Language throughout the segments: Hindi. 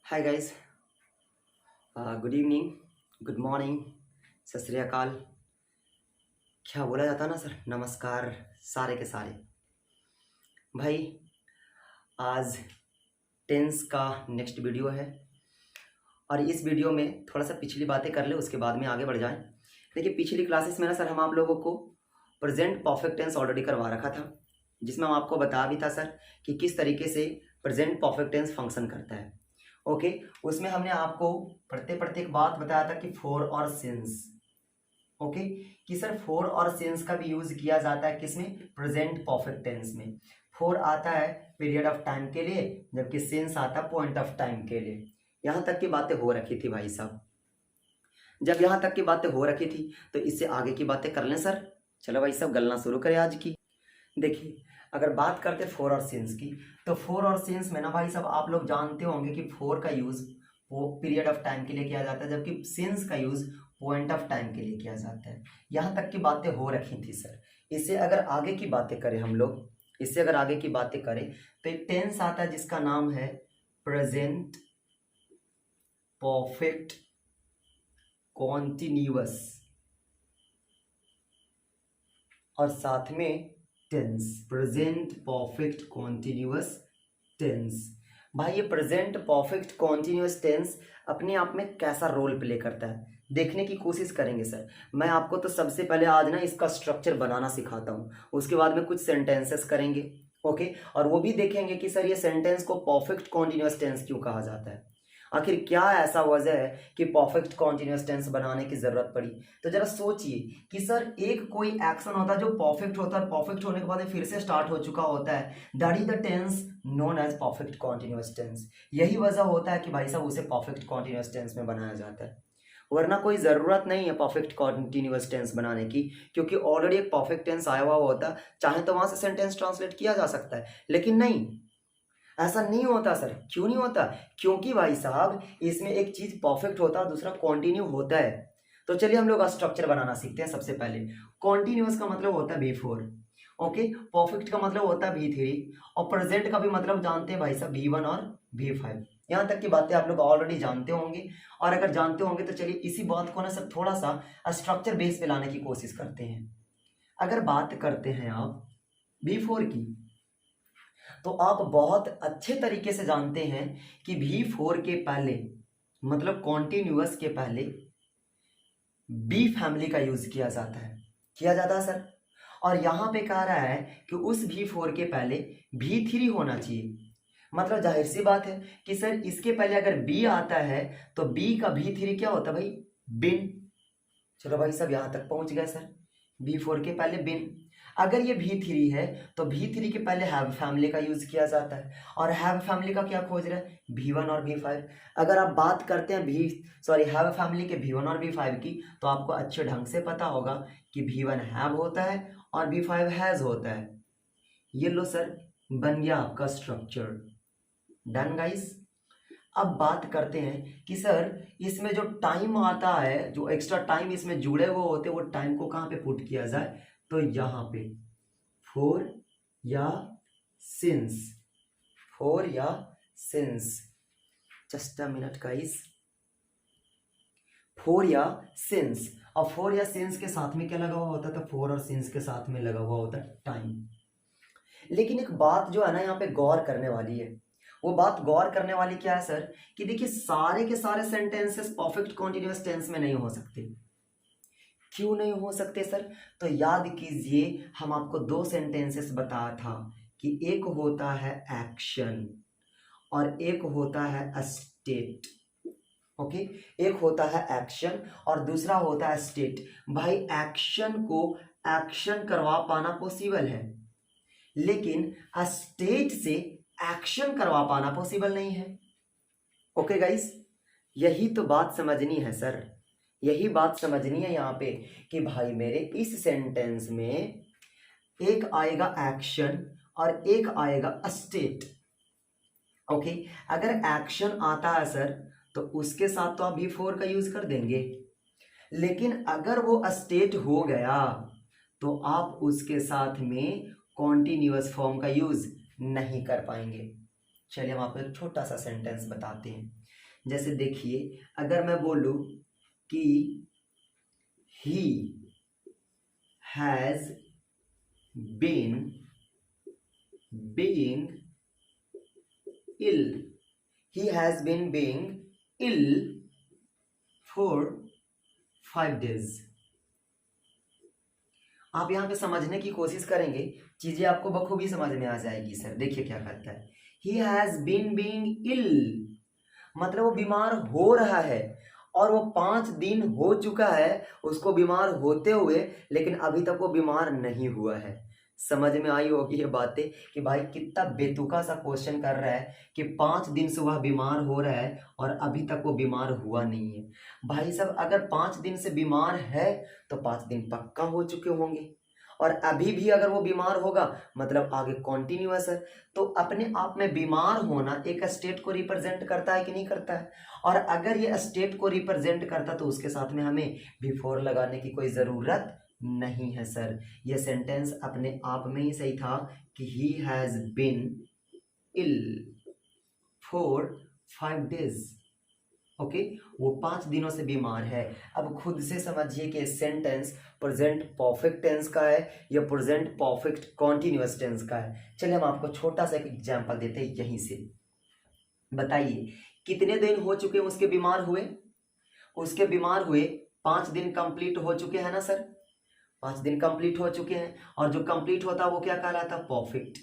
Hi guys. Good evening, good morning, सत श्री अकाल। क्या बोला जाता है ना सर, नमस्कार सारे के सारे। भाई आज टेंस का नेक्स्ट वीडियो है और इस वीडियो में थोड़ा सा पिछली बातें कर ले, उसके बाद में आगे बढ़ जाएं। देखिए पिछली क्लासेस में ना सर हम आप लोगों को प्रेजेंट परफेक्ट टेंस ऑलरेडी करवा रखा था, जिसमें हम आपको बता भी था सर कि किस तरीके से प्रेजेंट परफेक्ट टेंस फंक्शन करता है। ओके, उसमें हमने आपको पढ़ते पढ़ते एक बात बताया था कि फोर और सिंस। ओके, कि सर फोर और सिंस का भी यूज किया जाता है किसमें, प्रेजेंट परफेक्ट टेंस में। फोर आता है पीरियड ऑफ टाइम के लिए, जबकि सिंस आता है पॉइंट ऑफ टाइम के लिए। यहां तक की बातें हो रखी थी भाई साहब। जब यहां तक की बातें हो रखी थी तो इससे आगे की बातें कर लें सर। चलो भाई साहब गलना शुरू करें आज की। देखिए अगर बात करते फोर और सिंस की, तो फोर और सिंस में ना भाई साहब आप लोग जानते होंगे कि फोर का यूज वो पीरियड ऑफ टाइम के लिए किया जाता है, जबकि सिंस का यूज पॉइंट ऑफ टाइम के लिए किया जाता है। यहां तक की बातें हो रखी थी सर। इससे अगर आगे की बातें करें हम लोग, इससे अगर आगे की बातें करें तो एक टेंस आता है जिसका नाम है प्रेजेंट परफेक्ट कॉन्टिन्यूअस और साथ में tense, present perfect continuous tense. भाई ये प्रेजेंट परफेक्ट कॉन्टिन्यूअस टेंस अपने आप में कैसा रोल प्ले करता है देखने की कोशिश करेंगे सर। मैं आपको तो सबसे पहले आज ना इसका स्ट्रक्चर बनाना सिखाता हूँ, उसके बाद में कुछ सेंटेंसेस करेंगे। ओके, और वो भी देखेंगे कि सर ये सेंटेंस को परफेक्ट कॉन्टिन्यूअस टेंस क्यों कहा जाता है, आखिर क्या ऐसा वजह है कि परफेक्ट कॉन्टिन्यूअस टेंस बनाने की जरूरत पड़ी। तो जरा सोचिए कि सर एक कोई एक्शन होता है जो परफेक्ट होता है, परफेक्ट होने के बाद फिर से स्टार्ट हो चुका होता है, that is the tense known as perfect continuous tense. यही वजह होता है कि भाई साहब उसे परफेक्ट कॉन्टिन्यूअस टेंस में बनाया जाता है, वरना कोई ज़रूरत नहीं है परफेक्ट कॉन्टिन्यूअस टेंस बनाने की, क्योंकि ऑलरेडी एक परफेक्ट टेंस आया हुआ होता है, चाहे तो वहां से सेंटेंस ट्रांसलेट किया जा सकता है। लेकिन नहीं, ऐसा नहीं होता सर। क्यों नहीं होता? क्योंकि भाई साहब इसमें एक चीज परफेक्ट होता है, दूसरा कॉन्टिन्यू होता है। तो चलिए हम लोग स्ट्रक्चर बनाना सीखते हैं। सबसे पहले कॉन्टिन्यूअस का मतलब होता है B4, ओके, परफेक्ट का मतलब होता है B3 और प्रेजेंट का भी मतलब जानते हैं भाई साहब B1 और B5। यहाँ तक की बातें आप लोग ऑलरेडी जानते होंगे, और अगर जानते होंगे तो चलिए इसी बात को ना सर थोड़ा सा स्ट्रक्चर बेस पे लाने की कोशिश करते हैं। अगर बात करते हैं आप B4 की, तो आप बहुत अच्छे तरीके से जानते हैं कि V4 के पहले मतलब कॉन्टिन्यूअस के पहले बी फैमिली का यूज किया जाता है, किया जाता है सर। और यहां पे कह रहा है कि उस V4 के पहले V3 होना चाहिए। मतलब जाहिर सी बात है कि सर इसके पहले अगर B आता है तो B का V3 क्या होता है भाई, बिन। चलो भाई सब यहां तक पहुंच गए सर। B4 के पहले बिन। अगर ये V3 है तो V3 के पहले हैव फैमिली का यूज किया जाता है, और हैव फैमिली का क्या खोज रहे हैं, V1 और V5। अगर आप बात करते हैं हैव फैमिली के V1 और V5 की, तो आपको अच्छे ढंग से पता होगा कि V1 हैव होता है और V5 हैज होता है। ये लो सर, बन गया आपका स्ट्रक्चर। Done guys. अब बात करते हैं कि सर इसमें जो टाइम आता है, जो एक्स्ट्रा टाइम इसमें जुड़े हुए होते हैं, वो टाइम को कहाँ पे पुट किया जाए, तो यहाँ पे फोर या सिंस, फोर या since. Just a minute guys, four या सिंस। और फोर या सिंस के साथ में क्या लगा हुआ होता है, तो फोर और सिंस के साथ में लगा हुआ होता है टाइम। लेकिन एक बात जो है ना यहाँ पे गौर करने वाली है, वो बात गौर करने वाली क्या है सर, कि देखिए सारे के सारे सेंटेंसेस परफेक्ट कॉन्टिन्यूअस टेंस में नहीं हो सकते। क्यों नहीं हो सकते सर? तो याद कीजिए हम आपको दो सेंटेंसेस बताया था कि एक होता है एक्शन और एक होता है स्टेट। ओके, एक होता है एक्शन और दूसरा होता है स्टेट। भाई एक्शन को एक्शन करवा पाना पॉसिबल है, लेकिन स्टेट से एक्शन करवा पाना पॉसिबल नहीं है। ओके गाइस, यही तो बात समझनी है सर, यही बात समझनी है यहाँ पे कि भाई मेरे इस सेंटेंस में एक आएगा एक्शन और एक आएगा स्टेट। ओके, अगर एक्शन आता है सर तो उसके साथ तो आप V4 का यूज कर देंगे, लेकिन अगर वो स्टेट हो गया तो आप उसके साथ में कॉन्टिन्यूअस फॉर्म का यूज नहीं कर पाएंगे। चलिए हम आपको एक छोटा सा सेंटेंस बताते हैं। जैसे देखिए, अगर मैं बोलूं कि he has been being ill, he has been being ill for 5 days। आप यहाँ पे समझने की कोशिश करेंगे, चीजें आपको बखूबी समझ में आ जाएगी। सर देखिए क्या करता है, ही हैज बीन बीइंग इल, मतलब वो बीमार हो रहा है और वो 5 दिन हो चुका है उसको बीमार होते हुए, लेकिन अभी तक वो बीमार नहीं हुआ है। समझ में आई होगी ये बातें कि भाई कितना बेतुका सा क्वेश्चन कर रहा है कि 5 दिन से वह बीमार हो रहा है और अभी तक वो बीमार हुआ नहीं है। भाई साहब अगर 5 दिन से बीमार है तो 5 दिन पक्का हो चुके होंगे, और अभी भी अगर वो बीमार होगा मतलब आगे कॉन्टिन्यूअस है। तो अपने आप में बीमार होना एक स्टेट को रिप्रेजेंट करता है कि नहीं करता है, और अगर ये स्टेट को रिप्रेजेंट करता तो उसके साथ में हमें बिफोर लगाने की कोई ज़रूरत नहीं है। सर ये सेंटेंस अपने आप में ही सही था कि he has been ill for 5 days। Okay, वो 5 दिनों से बीमार है। अब खुद से समझिए कि सेंटेंस प्रेजेंट परफेक्ट टेंस का है या प्रेजेंट परफेक्ट कॉन्टिन्यूअस टेंस का है। चलिए हम आपको छोटा सा एक एग्जांपल देते हैं यहीं से। बताइए कितने दिन हो चुके उसके बीमार हुए, उसके बीमार हुए 5 दिन कंप्लीट हो चुके हैं ना सर, 5 दिन कंप्लीट हो चुके हैं, और जो कंप्लीट होता है वो क्या कहलाता, परफेक्ट।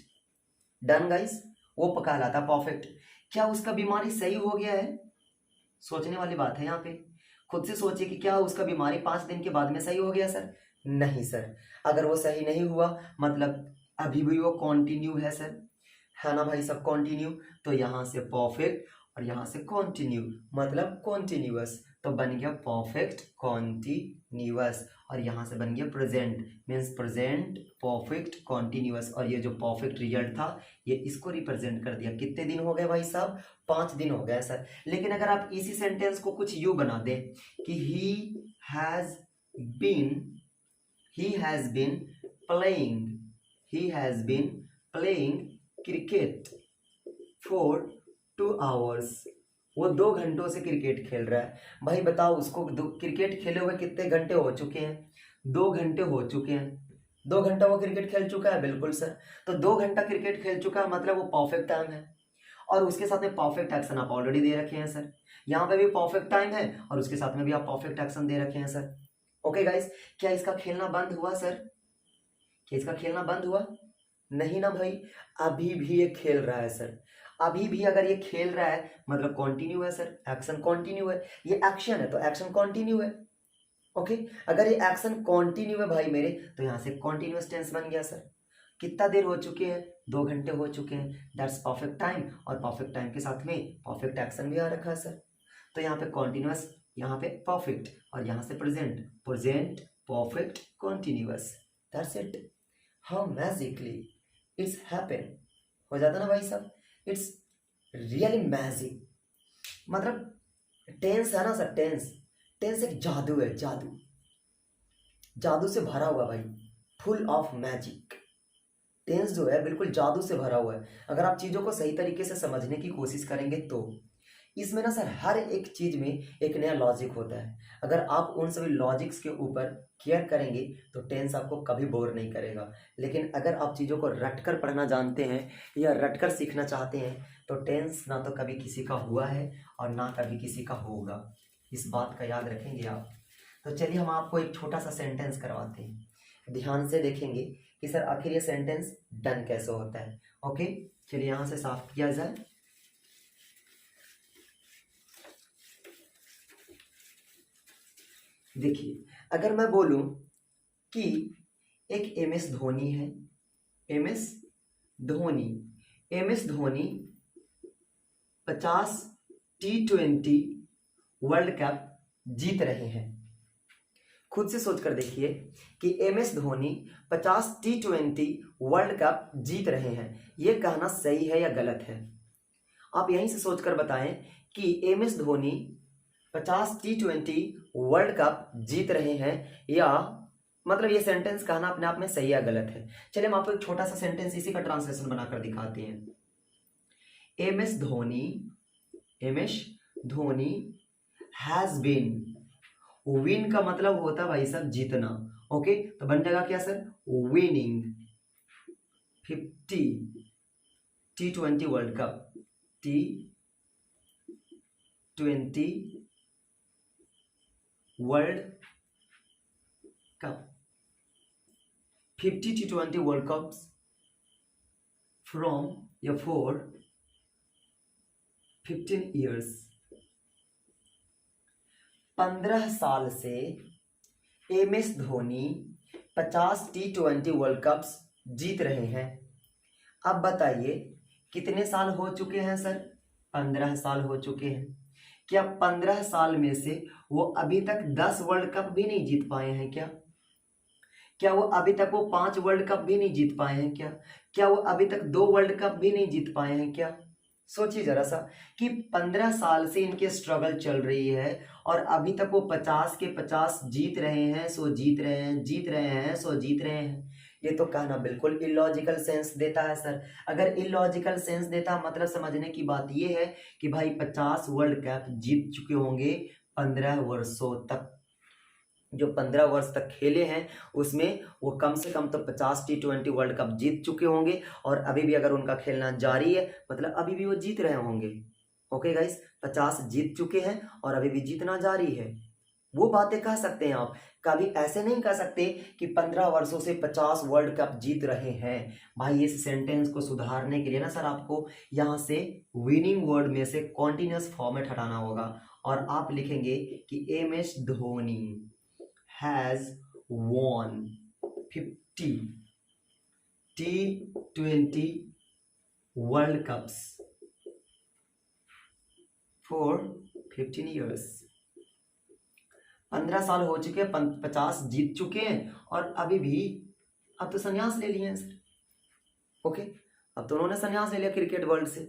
डन गाइस, वो कहलाता परफेक्ट। क्या उसका बीमारी सही हो गया है, सोचने वाली बात है यहाँ पे। खुद से सोचिए कि क्या उसका बीमारी 5 दिन के बाद में सही हो गया सर, नहीं सर। अगर वो सही नहीं हुआ मतलब अभी भी वो कॉन्टिन्यू है सर, है ना भाई सब, कॉन्टिन्यू। तो यहाँ से परफेक्ट और यहाँ से कॉन्टिन्यू मतलब कॉन्टिन्यूअस, तो बन गया परफेक्ट कॉन्टिन्यूअस, और यहाँ से बन गया present means present perfect continuous. और ये जो परफेक्ट रिजल्ट था ये इसको रिप्रेजेंट कर दिया। कितने दिन हो गए भाई साहब, 5 दिन हो गए सर। लेकिन अगर आप इसी सेंटेंस को कुछ यूं बना दें कि has been he has been playing he has been playing cricket for 2 hours, वो 2 घंटों से क्रिकेट खेल रहा है। भाई बताओ उसको क्रिकेट खेले हुए कितने घंटे हो चुके हैं, 2 घंटे हो चुके हैं। 2 घंटा वो क्रिकेट खेल चुका है, बिल्कुल सर। तो 2 घंटा क्रिकेट खेल चुका है मतलब वो परफेक्ट टाइम है, और उसके साथ में परफेक्ट एक्शन आप ऑलरेडी दे रखे हैं सर। यहाँ पे भी परफेक्ट टाइम है और उसके साथ में भी आप परफेक्ट एक्शन दे रखे हैं सर। ओके गाइस, क्या इसका खेलना बंद हुआ सर, क्या इसका खेलना बंद हुआ, नहीं ना भाई, अभी भी ये खेल रहा है सर। अभी भी अगर ये खेल रहा है मतलब कंटिन्यू है सर, एक्शन कंटिन्यू है। ये एक्शन है तो एक्शन कंटिन्यू है। ओके, अगर ये एक्शन कंटिन्यू है भाई मेरे, तो यहाँ से कंटिन्यूअस टेंस बन गया सर। कितना देर हो चुके हैं, 2 घंटे हो चुके हैं, दैट्स परफेक्ट टाइम, और परफेक्ट टाइम के साथ में परफेक्ट एक्शन भी आ रखा है सर। तो यहाँ पे कॉन्टिन्यूअस, यहाँ पे परफेक्ट, और यहाँ से present, present perfect continuous, that's it. How magically it's happen, हो जाता ना भाई साहब, इट्स रियली मैजिक। मतलब टेंस है ना सर, टेंस, टेंस एक जादू है, जादू, जादू से भरा हुआ भाई, फुल ऑफ मैजिक। टेंस जो है बिल्कुल जादू से भरा हुआ है। अगर आप चीज़ों को सही तरीके से समझने की कोशिश करेंगे तो इसमें ना सर हर एक चीज़ में एक नया लॉजिक होता है। अगर आप उन सभी लॉजिक्स के ऊपर केयर करेंगे तो टेंस आपको कभी बोर नहीं करेगा। लेकिन अगर आप चीज़ों को रटकर पढ़ना जानते हैं या रटकर सीखना चाहते हैं तो टेंस ना तो कभी किसी का हुआ है और ना कभी किसी का होगा। इस बात का याद रखेंगे आप। तो चलिए हम आपको एक छोटा सा सेंटेंस करवाते हैं, ध्यान से देखेंगे कि सर आखिर ये सेंटेंस डन कैसे होता है। ओके, चलिए यहाँ से साफ किया जाए। देखिए अगर मैं बोलूं कि एक MS धोनी है, MS Dhoni, MS Dhoni 50 T20 world cup जीत रहे हैं। खुद से सोचकर देखिए कि MS Dhoni 50 T20 world cup जीत रहे हैं, ये कहना सही है या गलत है? आप यहीं से सोचकर बताएं कि MS Dhoni 50 T20 world cup जीत रहे हैं, या मतलब ये सेंटेंस कहना अपने आप में सही या गलत है। चलिए हम आपको एक छोटा सा सेंटेंस इसी का ट्रांसलेशन बनाकर दिखाते हैं। MS Dhoni has been, win का मतलब होता है भाई साहब जीतना, ओके, तो बन जाएगा क्या sir, winning 50 T20 world cup, T20 world cup, 50 T20 world cups from या फॉर 15 ईयर्स, 15 साल से MS Dhoni 50 T20 world cups जीत रहे हैं। अब बताइए कितने साल हो चुके हैं सर, 15 साल हो चुके हैं। क्या 15 साल में से वो अभी तक 10 वर्ल्ड कप भी नहीं जीत पाए हैं क्या? क्या वो अभी तक वो 5 वर्ल्ड कप भी नहीं जीत पाए हैं क्या? क्या वो अभी तक 2 वर्ल्ड कप भी नहीं जीत पाए हैं क्या? सोचिए जरा सा कि 15 साल से इनकी स्ट्रगल चल रही है और अभी तक वो 50 के 50 जीत रहे हैं, सो जीत रहे हैं, जीत रहे हैं, सो जीत रहे हैं। ये तो कहना बिल्कुल इलॉजिकल सेंस देता है सर। अगर इलॉजिकल सेंस देता मतलब समझने की बात ये है कि भाई 50 वर्ल्ड कप जीत चुके होंगे 15 वर्षों तक, जो 15 वर्ष तक खेले हैं उसमें वो कम से कम तो 50 T20 वर्ल्ड कप जीत चुके होंगे और अभी भी अगर उनका खेलना जारी है मतलब अभी भी वो जीत रहे होंगे। ओके गाइस, 50 जीत चुके हैं और अभी भी जीतना जारी है, वो बातें कह सकते हैं आप। कभी ऐसे नहीं कह सकते कि 15 वर्षों से 50 वर्ल्ड कप जीत रहे हैं। भाई इस सेंटेंस को सुधारने के लिए ना सर आपको यहाँ से विनिंग वर्ड में से कॉन्टिन्यूस फॉर्मेट हटाना होगा और आप लिखेंगे कि MS Dhoni has won 50 T20 World Cups for 15 years। 15 साल हो चुके हैं, 50 जीत चुके हैं और अभी भी अब तो संन्यास ले लिए हैं सर। ओके, अब तो उन्होंने संन्यास ले लिया क्रिकेट वर्ल्ड से।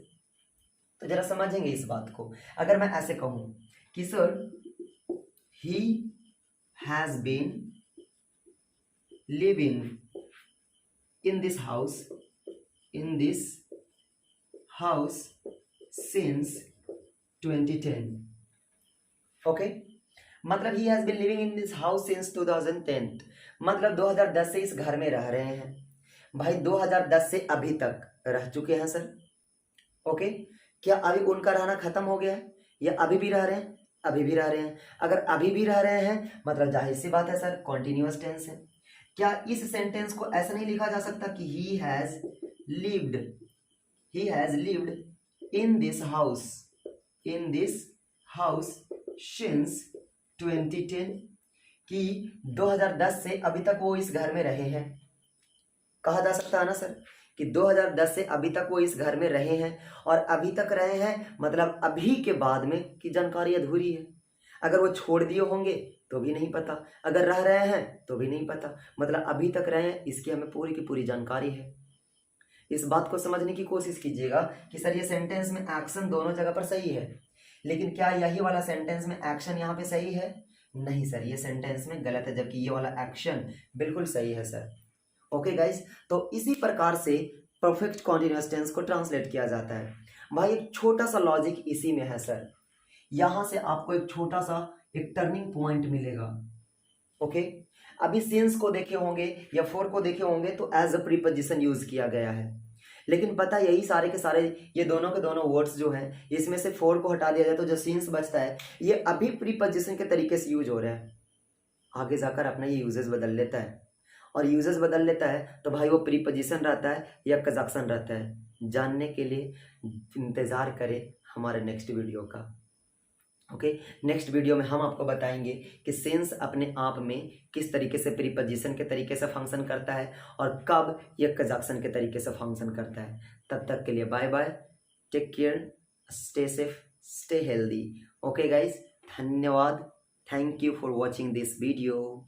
तो जरा समझेंगे इस बात को। अगर मैं ऐसे कहूं कि sir he has been living in this house since 2010। Okay, मतलब he has been living in this house since 2010, मतलब 2010 से इस घर में रह रहे हैं। भाई 2010 से अभी तक रह चुके हैं सर। ओके, क्या अभी उनका रहना खत्म हो गया है या अभी भी रह रहे हैं? अभी भी रह रहे हैं। अगर अभी भी रह रहे हैं मतलब जाहिर सी बात है सर कॉन्टिन्यूअस टेंस है। क्या इस सेंटेंस को ऐसा नहीं लिखा जा सकता कि he has lived in this house since 2010, कि 2010 से अभी तक वो इस घर में रहे हैं। कहा जा सकता है ना सर कि 2010 से अभी तक वो इस घर में रहे हैं और अभी तक रहे हैं मतलब अभी के बाद में की जानकारी अधूरी है। अगर वो छोड़ दिए होंगे तो भी नहीं पता, अगर रह रहे हैं तो भी नहीं पता, मतलब अभी तक रहे हैं इसकी हमें पूरी की पूरी जानकारी है। इस बात को समझने की कोशिश कीजिएगा कि सर ये सेंटेंस में एक्शन दोनों जगह पर सही है, लेकिन क्या यही वाला सेंटेंस में एक्शन यहाँ पे सही है? नहीं सर, ये सेंटेंस में गलत है, जबकि ये वाला एक्शन बिल्कुल सही है सर। ओके गाइज, तो इसी प्रकार से परफेक्ट कॉन्टिन्यूअस टेंस को ट्रांसलेट किया जाता है। भाई एक छोटा सा लॉजिक इसी में है सर, यहां से आपको एक छोटा सा एक टर्निंग पॉइंट मिलेगा। ओके, अभी सिंस को देखे होंगे या फॉर को देखे होंगे तो एज अ प्रीपोजिशन यूज किया गया है, लेकिन पता यही सारे के सारे ये दोनों के दोनों वर्ड्स जो हैं इसमें से फॉर को हटा दिया जाए तो जो सिंस बचता है ये अभी प्रीपोजिशन के तरीके से यूज हो रहा है। आगे जाकर अपना ये यूजेस बदल लेता है और यूजेस बदल लेता है तो भाई वो प्रीपोजिशन रहता है या कंजक्शन रहता है। जानने के लिए इंतज़ार करें हमारे नेक्स्ट वीडियो का। ओके, नेक्स्ट वीडियो में हम आपको बताएंगे कि सेंस अपने आप में किस तरीके से प्रीपोजिशन के तरीके से फंक्शन करता है और कब यह कंजक्शन के तरीके से फंक्शन करता है। तब तक के लिए bye bye, take care, stay safe, stay healthy. Okay guys, धन्यवाद, thank you for watching this video.